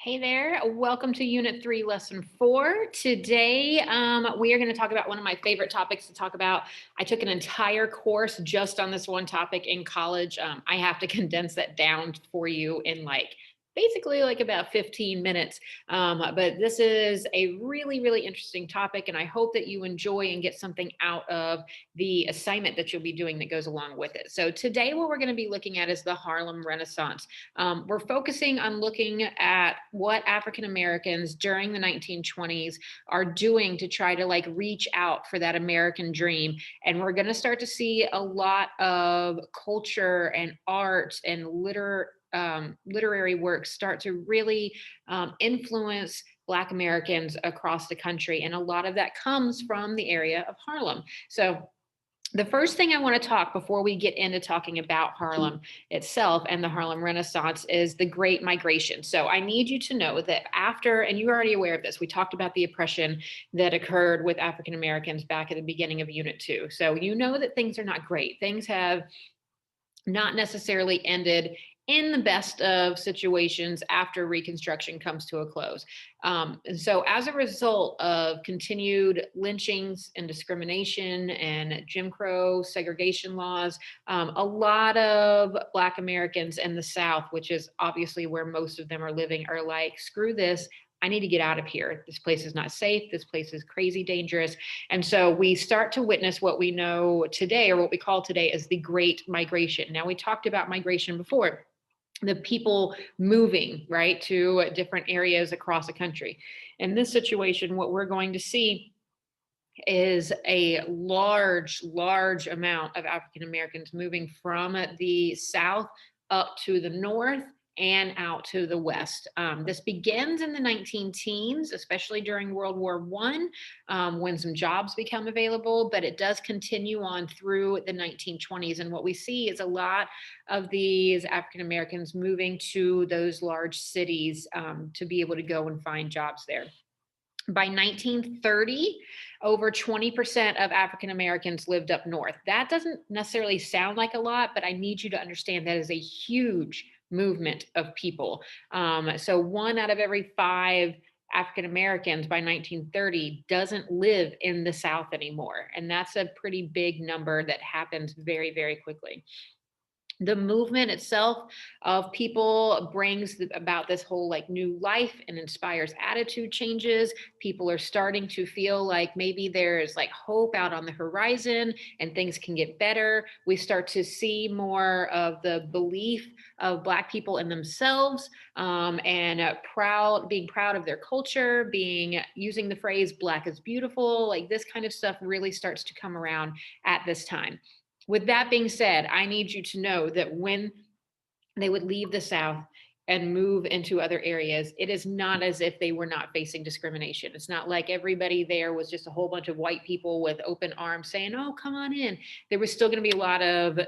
Hey there, welcome to Unit 3, Lesson 4. Today, we are going to talk about one of my favorite topics to talk about. I took an entire course just on this one topic in college. I have to condense that down for you in basically about 15 minutes. But this is a really, really interesting topic, and I hope that you enjoy and get something out of the assignment that you'll be doing that goes along with it. So today, what we're going to be looking at is the Harlem Renaissance. We're focusing on looking at what African Americans during the 1920s are doing to try to reach out for that American dream. And we're going to start to see a lot of culture and art and literary works start to really influence Black Americans across the country. And a lot of that comes from the area of Harlem. So the first thing I want to talk before we get into talking about Harlem itself and the Harlem Renaissance is the Great Migration. So I need you to know that after, and you're already aware of this, we talked about the oppression that occurred with African Americans back at the beginning of Unit 2. So you know that things are not great. Things have not necessarily ended in the best of situations after Reconstruction comes to a close. And so, as a result of continued lynchings and discrimination and Jim Crow segregation laws, a lot of Black Americans in the South, which is obviously where most of them are living, are like, screw this. I need to get out of here. This place is not safe. This place is crazy dangerous. And so we start to witness what we know today, or what we call today, as the Great Migration. Now, we talked about migration before, the people moving, right, to different areas across the country. In this situation, what we're going to see is a large amount of African Americans moving from the South up to the North and out to the West. This begins in the 19 teens, especially during World War I, when some jobs become available, but it does continue on through the 1920s. And what we see is a lot of these African Americans moving to those large cities to be able to go and find jobs there. By 1930, over 20% of African Americans lived up north. That doesn't necessarily sound like a lot, but I need you to understand that is a huge movement of people. So one out of every five African Americans by 1930 doesn't live in the South anymore. And that's a pretty big number that happens very, very quickly. The movement itself of people brings about this whole new life and inspires attitude changes. People are starting to feel like maybe there's hope out on the horizon and things can get better. We start to see more of the belief of Black people in themselves, and being proud of their culture, using the phrase Black is beautiful. This kind of stuff really starts to come around at this time. With that being said, I need you to know that when they would leave the South and move into other areas, it is not as if they were not facing discrimination. It's not like everybody there was just a whole bunch of white people with open arms saying, oh, come on in. There was still going to be a lot of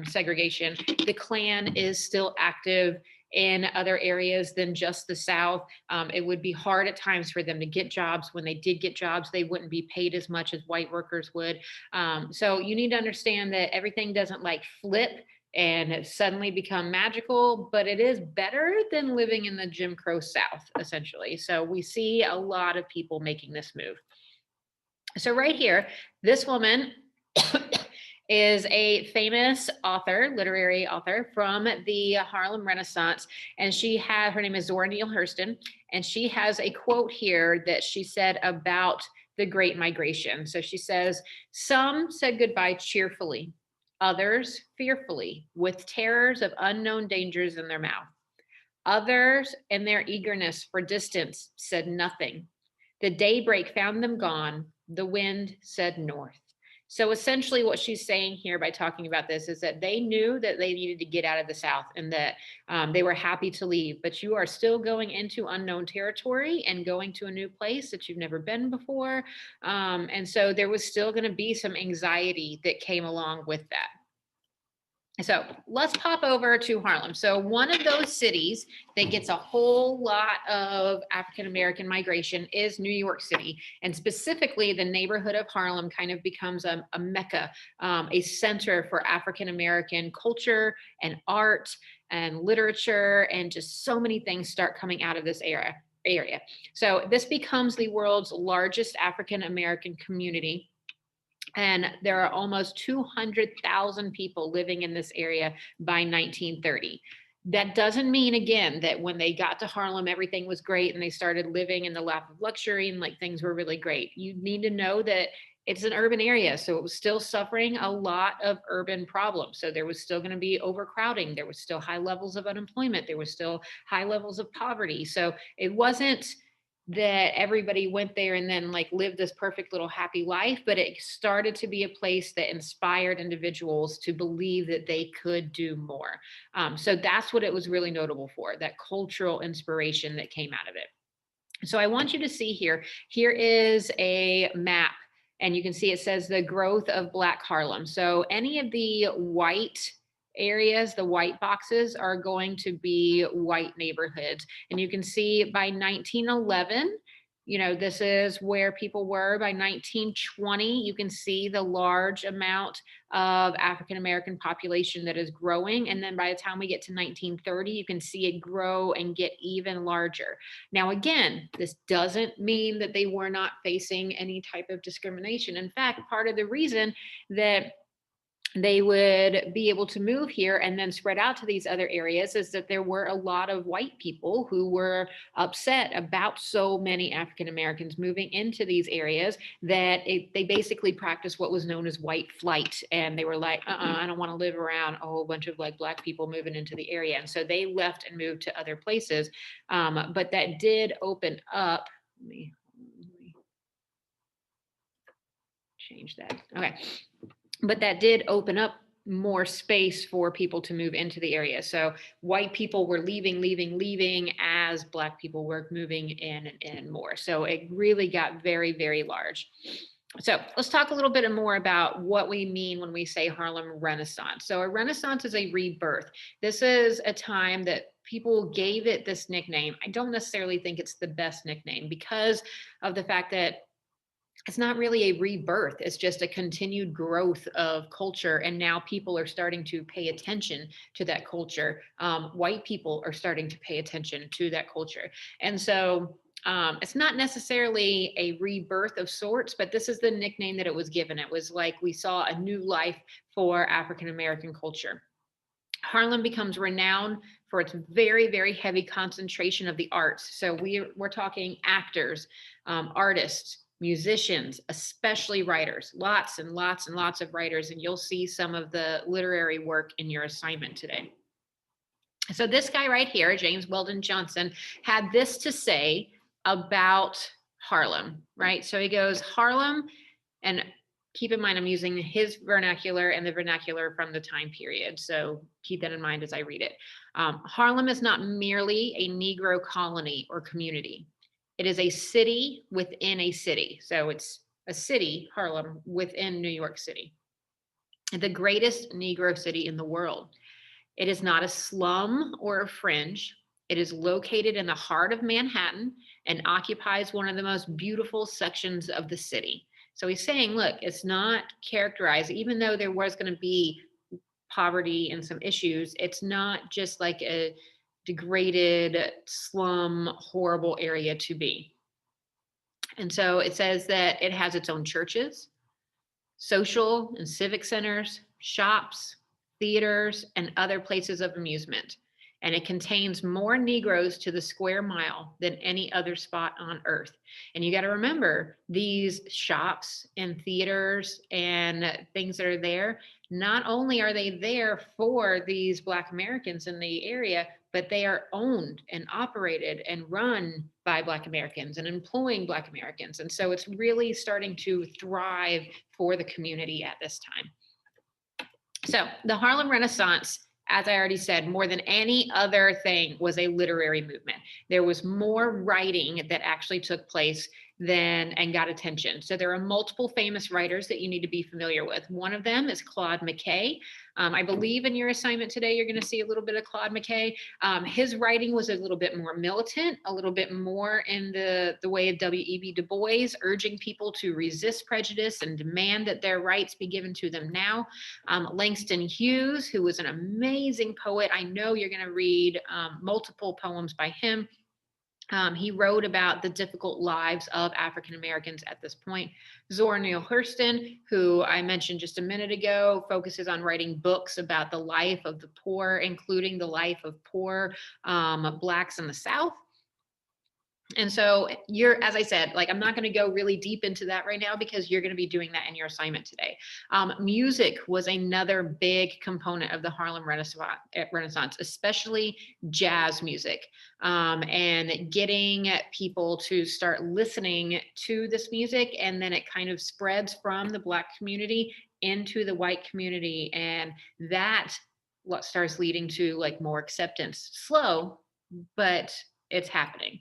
segregation. The Klan is still active in other areas than just the South. It would be hard at times for them to get jobs. When they did get jobs, they wouldn't be paid as much as white workers would. So you need to understand that everything doesn't flip and suddenly become magical, but it is better than living in the Jim Crow South, essentially. So we see a lot of people making this move. So right here, this woman is a famous author, literary author from the Harlem Renaissance. And her name is Zora Neale Hurston. And she has a quote here that she said about the Great Migration. So she says, some said goodbye cheerfully, others fearfully, with terrors of unknown dangers in their mouth. Others, in their eagerness for distance, said nothing. The daybreak found them gone. The wind said north. So essentially what she's saying here by talking about this is that they knew that they needed to get out of the South, and that they were happy to leave, but you are still going into unknown territory and going to a new place that you've never been before. And so there was still going to be some anxiety that came along with that. So let's pop over to Harlem. So one of those cities that gets a whole lot of African-American migration is New York City. And specifically, the neighborhood of Harlem kind of becomes a mecca, a center for African-American culture and art. and literature, and just so many things start coming out of this area. So this becomes the world's largest African American community. And there are almost 200,000 people living in this area by 1930. That doesn't mean, again, that when they got to Harlem, everything was great and they started living in the lap of luxury and like things were really great. You need to know that it's an urban area, so it was still suffering a lot of urban problems. So there was still going to be overcrowding. There was still high levels of unemployment. There was still high levels of poverty. So it wasn't that everybody went there and then like lived this perfect little happy life, but it started to be a place that inspired individuals to believe that they could do more. So that's what it was really notable for, that cultural inspiration that came out of it. So I want you to see here, here is a map, and you can see it says the growth of Black Harlem. So any of the white areas, the white boxes, are going to be white neighborhoods. And you can see by 1911, you know, this is where people were. By 1920, you can see the large amount of African American population that is growing. And then by the time we get to 1930, you can see it grow and get even larger. Now, again, this doesn't mean that they were not facing any type of discrimination. In fact, part of the reason that they would be able to move here and then spread out to these other areas is that there were a lot of white people who were upset about so many African Americans moving into these areas that they basically practiced what was known as white flight. And they were like, I don't want to live around a whole bunch of like Black people moving into the area. And so they left and moved to other places. But that did open up. Let me change that. Okay. But that did open up more space for people to move into the area. So white people were leaving as Black people were moving in and more. So it really got very, very large. So let's talk a little bit more about what we mean when we say Harlem Renaissance. So a Renaissance is a rebirth. This is a time that people gave it this nickname. I don't necessarily think it's the best nickname because of the fact that it's not really a rebirth. It's just a continued growth of culture. And now people are starting to pay attention to that culture. White people are starting to pay attention to that culture. And so it's not necessarily a rebirth of sorts, but this is the nickname that it was given. It was like we saw a new life for African American culture. Harlem becomes renowned for its very, very heavy concentration of the arts. So we're talking actors, artists, musicians, especially writers, lots and lots and lots of writers. And you'll see some of the literary work in your assignment today. So this guy right here, James Weldon Johnson, had this to say about Harlem, right? So he goes, Harlem, and keep in mind, I'm using his vernacular and the vernacular from the time period. So keep that in mind as I read it. Harlem is not merely a Negro colony or community. It is a city within a city. So it's a city, Harlem, within New York City, the greatest Negro city in the world. It is not a slum or a fringe. It is located in the heart of Manhattan and occupies one of the most beautiful sections of the city. So he's saying, look, it's not characterized, even though there was going to be poverty and some issues, it's not just like a degraded slum, horrible area to be. And so it says that it has its own churches, social and civic centers, shops, theaters, and other places of amusement. And it contains more Negroes to the square mile than any other spot on earth. And you got to remember, these shops and theaters and things that are there, not only are they there for these Black Americans in the area, but they are owned and operated and run by Black Americans and employing Black Americans. And so it's really starting to thrive for the community at this time. So the Harlem Renaissance, as I already said, more than any other thing, was a literary movement. There was more writing that actually took place and got attention. So there are multiple famous writers that you need to be familiar with. One of them is Claude McKay. I believe in your assignment today, you're going to see a little bit of Claude McKay. His writing was a little bit more militant, a little bit more in the way of W.E.B. Du Bois, urging people to resist prejudice and demand that their rights be given to them now. Langston Hughes, who was an amazing poet. I know you're going to read multiple poems by him. He wrote about the difficult lives of African Americans at this point. Zora Neale Hurston, who I mentioned just a minute ago, focuses on writing books about the life of the poor, including the life of poor Blacks in the South. And so as I said, like, I'm not going to go really deep into that right now because you're going to be doing that in your assignment today. Music was another big component of the Harlem Renaissance, especially jazz music, and getting people to start listening to this music. And then it kind of spreads from the Black community into the white community. And that what starts leading to like more acceptance. Slow, but it's happening.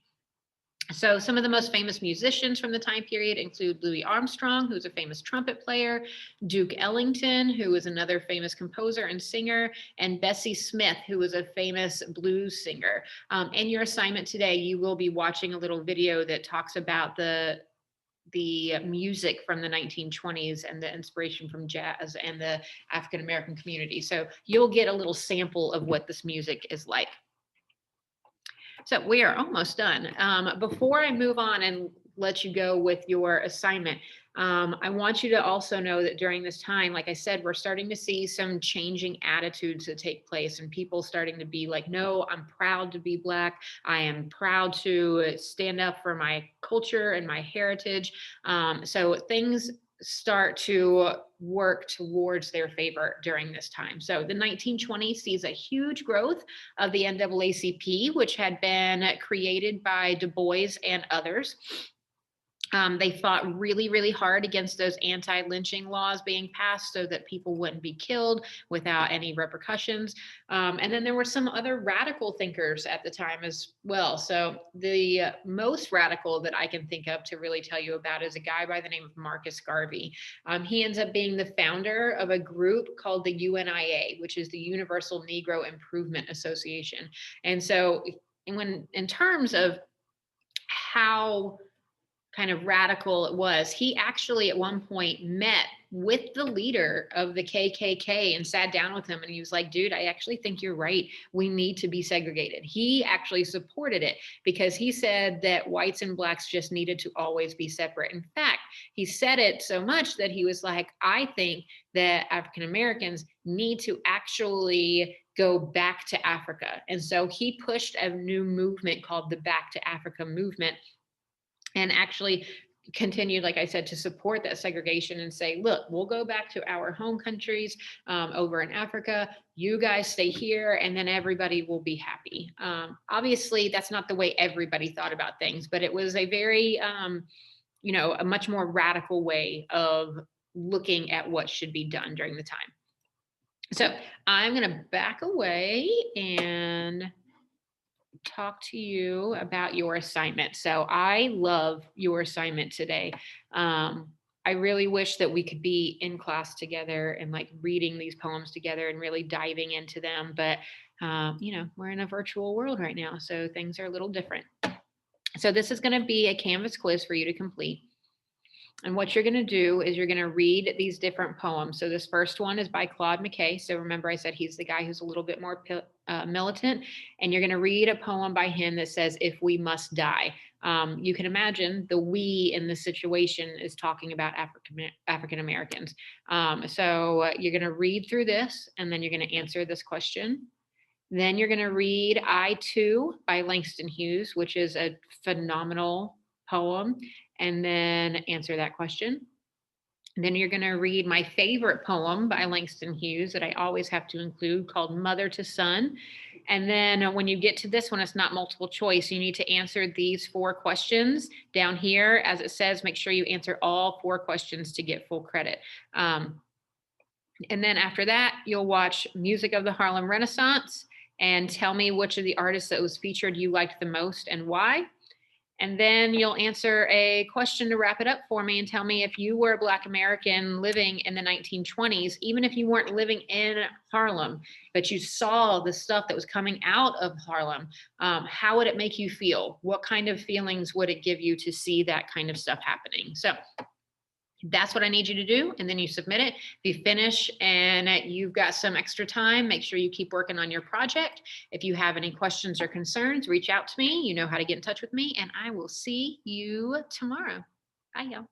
So some of the most famous musicians from the time period include Louis Armstrong, who's a famous trumpet player, Duke Ellington, who is another famous composer and singer, and Bessie Smith, who was a famous blues singer. In your assignment today, you will be watching a little video that talks about the music from the 1920s and the inspiration from jazz and the African American community. So you'll get a little sample of what this music is like. So we are almost done. Before I move on and let you go with your assignment, I want you to also know that during this time, like I said, we're starting to see some changing attitudes that take place and people starting to be like, no, I'm proud to be Black. I am proud to stand up for my culture and my heritage. So things start to work towards their favor during this time. So the 1920s sees a huge growth of the NAACP, which had been created by Du Bois and others. They fought really, really hard against those anti-lynching laws being passed so that people wouldn't be killed without any repercussions. And then there were some other radical thinkers at the time as well. So the most radical that I can think of to really tell you about is a guy by the name of Marcus Garvey. He ends up being the founder of a group called the UNIA, which is the Universal Negro Improvement Association. And so in terms of how kind of radical it was, he actually at one point met with the leader of the KKK and sat down with him, and he was like, dude, I actually think you're right. We need to be segregated. He actually supported it because he said that whites and Blacks just needed to always be separate. In fact, he said it so much that he was like, I think that African Americans need to actually go back to Africa. And so he pushed a new movement called the Back to Africa movement, and actually continued, like I said, to support that segregation and say, look, we'll go back to our home countries over in Africa. You guys stay here, and then everybody will be happy. Obviously, that's not the way everybody thought about things, but it was a very, a much more radical way of looking at what should be done during the time. So I'm going to back away and talk to you about your assignment. So I love your assignment today. I really wish that we could be in class together and like reading these poems together and really diving into them. But, we're in a virtual world right now, so things are a little different. So this is going to be a Canvas quiz for you to complete. And what you're going to do is you're going to read these different poems. So this first one is by Claude McKay. So remember, I said he's the guy who's a little bit more militant. And you're going to read a poem by him that says, "If we must die." You can imagine the we in this situation is talking about African Americans. So you're going to read through this, and then you're going to answer this question. Then you're going to read I2 by Langston Hughes, which is a phenomenal poem, and then answer that question. And then you're going to read my favorite poem by Langston Hughes that I always have to include, called Mother to Son. And then when you get to this one, it's not multiple choice. You need to answer these 4 questions down here. As it says, make sure you answer all 4 questions to get full credit. And then after that, you'll watch Music of the Harlem Renaissance and tell me which of the artists that was featured you liked the most and why. And then you'll answer a question to wrap it up for me and tell me if you were a Black American living in the 1920s, even if you weren't living in Harlem, but you saw the stuff that was coming out of Harlem, how would it make you feel? What kind of feelings would it give you to see that kind of stuff happening? So that's what I need you to do. And then you submit it. If you finish and you've got some extra time, make sure you keep working on your project. If you have any questions or concerns, reach out to me. You know how to get in touch with me, and I will see you tomorrow. Bye, y'all.